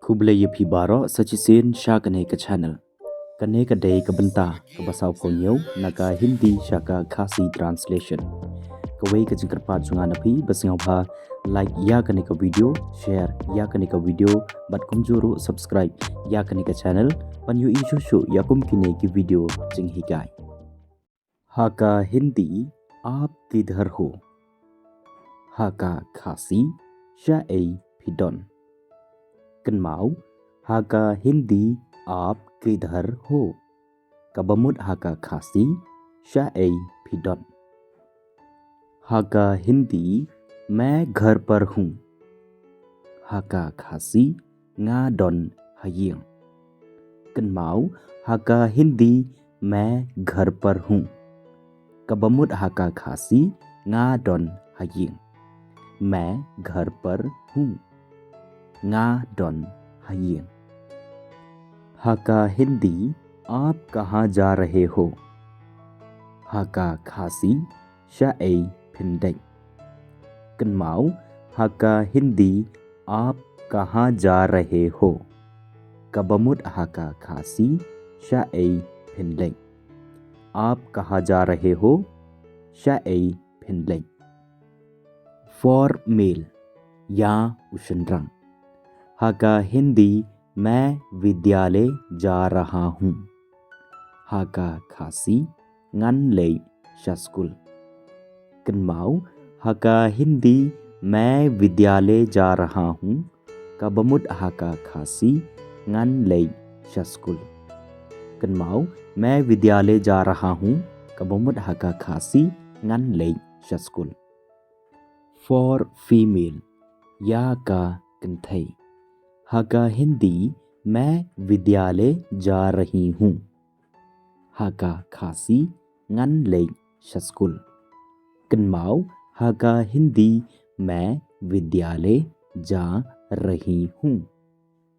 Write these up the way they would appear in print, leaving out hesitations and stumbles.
Kublai yapi baro sachisin shakane ka channel. Kane ka day ka banta ka basaw konyo naka Hindi shaka Khasi translation. Kawai ka jingkarpat sunga napi basingaw pa like ya kane ka video, share ya kane ka video, bat kumjuru subscribe ya kane ka channel panyu ishu ya kum kine ki video jing hikai. Haka Hindi आप किधर हो? Haka Khasi Sha'ai Phidon. Kenmau Haka Hindi आप किधर हो? Kabamut Haka Khasi Sha'ai Phidon. Haka Hindi मैं घर पर हूँ. Haka Khasi Nga Don Haying. Kenmau Haka Hindi मैं घर पर हूँ. Kabamut Haka Khasi Nga Don Haying. मैं घर पर हूँ. Nga Don Haying. Haka Hindi आप कहाँ जा रहे हो? Haka Khasi Sha'ai Phindai. Kenmau Haka Hindi आप कहाँ जा रहे हो? Kabamut Haka Khasi Sha'ai Phindai. आप कहाँ जा रहे हो? Sha'ai Phindai. For male या उशनरंग. Haka Hindi मैं विद्यालय जा रहा हूँ. Haka Khasi Ngan lei shaskul. Kenmau Haka Hindi मैं विद्यालय जा रहा हूँ. Kabamut Haka Khasi Ngan lei shaskul. Kenmau मैं विद्यालय जा रहा हूँ. Kabamut Haka Khasi Ngan lei shaskul. For female या का कंथई. Haka Hindi मैं विद्यालय जा रही हूँ. Haka Khasi Ngan lei shaskul. Kenmau Haka Hindi मैं विद्यालय जा रही हूँ.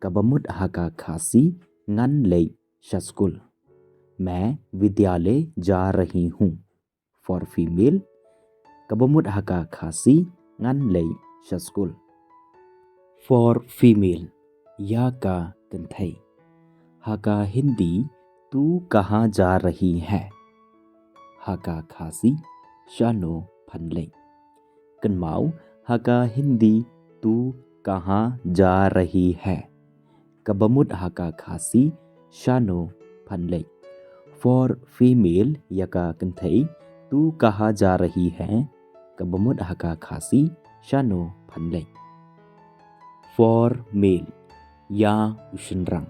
Kabamut Haka Khasi Ngan lei shaskul. मैं विद्यालय जा रही हूँ. For female Kabamut Haka Khasi Ngan lei shaskul. For female या का कंथई. Haka Hindi तू कहाँ जा रही है? Haka Khasi Shano Phanlei. Kenmau Haka Hindi तू कहाँ जा रही है? Kabamut Haka Khasi Shano Phanlei. For female या का कंथई तू कहाँ जा रही है? Kabamut Haka Khasi Shano Phanlei. For male या उशनरंग.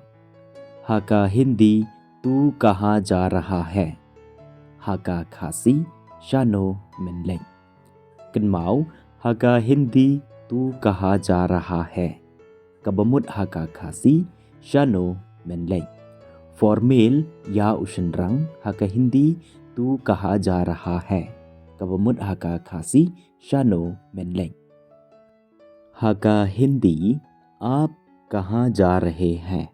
Haka Hindi तू कहाँ जा रहा है? Haka Khasi Shano Menlei. Kenmau Haka Hindi तू कहाँ जा रहा है? Kabamut Haka Khasi Shano Menlei. For male या उशनरंग. Haka Hindi तू कहाँ जा रहा है? Kabamut Haka Khasi Shano Menlei. Haka Hindi आप कहाँ जा रहे हैं?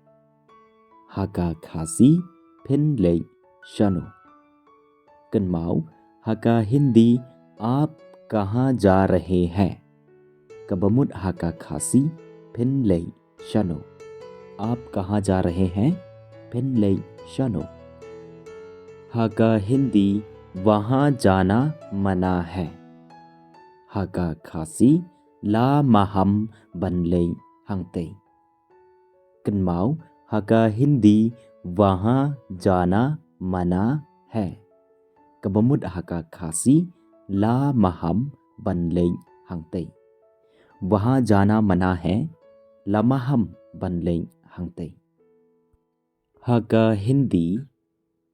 Haka Khasi Phinlei Shano. Kenmau Haka Hindi आप कहाँ जा रहे हैं? Kabamut Haka Khasi Phinlei Shano. आप कहाँ जा रहे हैं? Phinlei Shano. Haka Hindi वहाँ जाना मना है. Haka Khasi La Maham Banlei Hangtei. Kenmau Haka Hindi वहाँ जाना मना है. Kabamut Haka Khasi La Maham Banlei Hangtei. वहाँ जाना मना है. La Maham Banlei Hangtei. Haka Hindi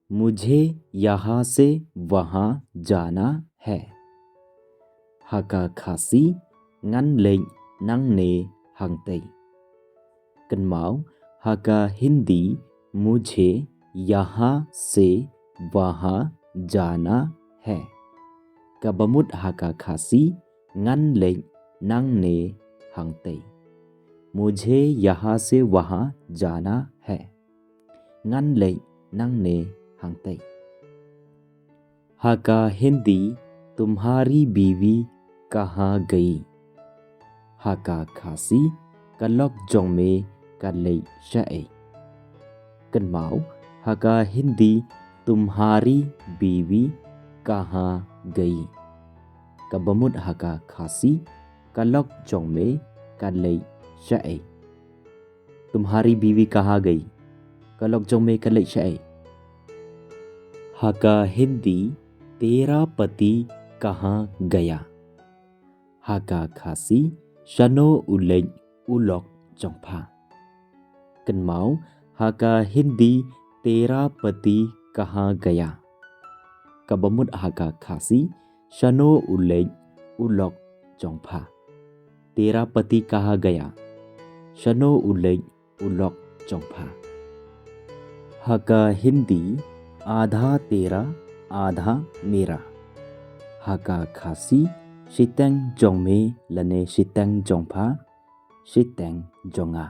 मुझे यहाँ से वहाँ जाना है. Haka Khasi Ngan lei nangne hangtei. Kenmau Haka Hindi मुझे यहाँ से वहाँ जाना है. Kabamut Haka Khasi Ngan lei nangne hangtei. मुझे यहाँ से वहाँ जाना है. Ngan lei nangne hangtei. Haka Hindi तुम्हारी बीवी कहाँ गई? Haka Khasi Kalok Jongme कलई शए कन्माओ हका हिंदी तुम्हारी बीवी कहाँ गई कबमुद हका खासी कलक जोंग में कलई शए तुम्हारी बीवी कहाँ गई कलक जोंग में कलई शए हका हिंदी तेरा पति कहाँ गया हका खासी शनो उलें उलok जोंगफा कन्माओ हका हिंदी तेरा पति कहाँ गया कबमुद हका खासी शनो उलें उलok जोंगफा तेरा पति कहाँ गया शनो उलें उलok जोंगफा हका हिंदी आधा तेरा आधा मेरा हका खासी शितेंग जोंगमे लने शितेंग जोंगफा शितेंग जोंगा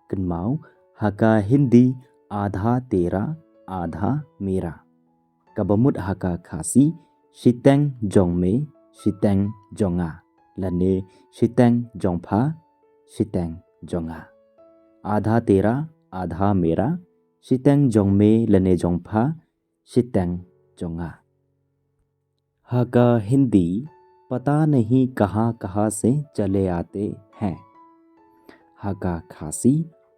कन्माओ हका हिंदी आधा तेरा आधा मेरा कबमुद हका खासी शितेंग जोंगमे शितेंग जोंगा लने शितेंग जोंगफा शितेंग जोंगा आधा तेरा आधा मेरा शितेंग जोंगमे लने जोंगफा शितेंग जोंगा हका हिंदी पता नहीं कहाँ कहाँ से चले आते हैं हका खासी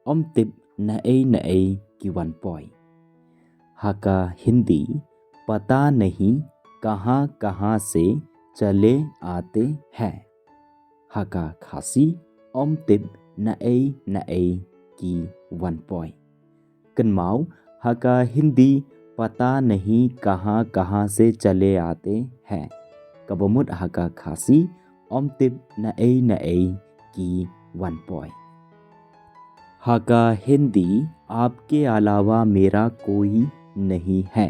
ओमतिप नए नए किवन पॉय हका हिंदी पता नहीं कहाँ कहाँ से चले आते हैं हका खासी ओमतिप नए नए की वन पॉय कन्माओ हका हिंदी पता नहीं कहाँ कहाँ से चले आते हैं कबमुद हका खासी ओमतिप नए नए की वन पॉय हका हिंदी आपके अलावा मेरा कोई नहीं है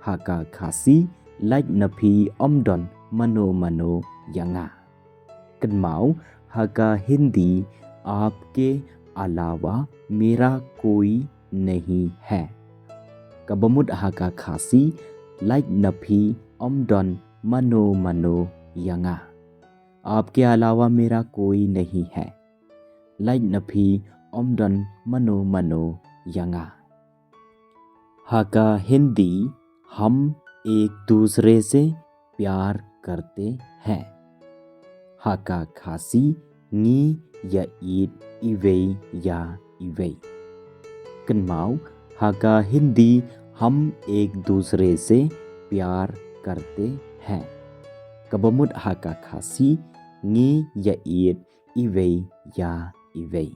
हका खासी लाइक नफी ओमडन मनो मनो यंगा कन्माओ हका हिंदी आपके अलावा मेरा कोई नहीं है कबमुद हका खासी लाइक नफी ओमडन मनो मनो यंगा आपके अलावा मेरा कोई नहीं है लाइक नफी ओमडन मनो मनो यंगा हका हिंदी हम एक दूसरे से प्यार करते हैं हका खासी नी या ईद इवेई या इवेई कन्माओ हका हिंदी हम एक दूसरे से प्यार करते हैं कबमुद हका खासी नी या ईद इवेई या इवेई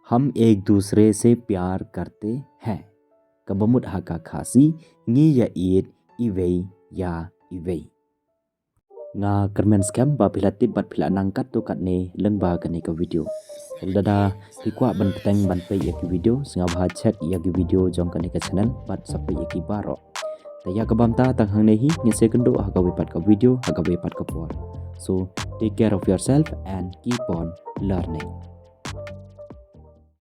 हम एक दूसरे से प्यार करते हैं कबमुद हका खासी नी या ईद इवेई या इवेई nga kermen scam ba pilati bat pila nangkat to kat ne lengba kan ka video dada pikwa ban peteng ban pe ya ki video singa bha chat ya ki video jong kan ka channel bat sapai ya ki baro ta ya ka bamta tang hang ne hi ni second ha ka we pat ka video ha ka we pat ka por so take care of yourself and keep on learning.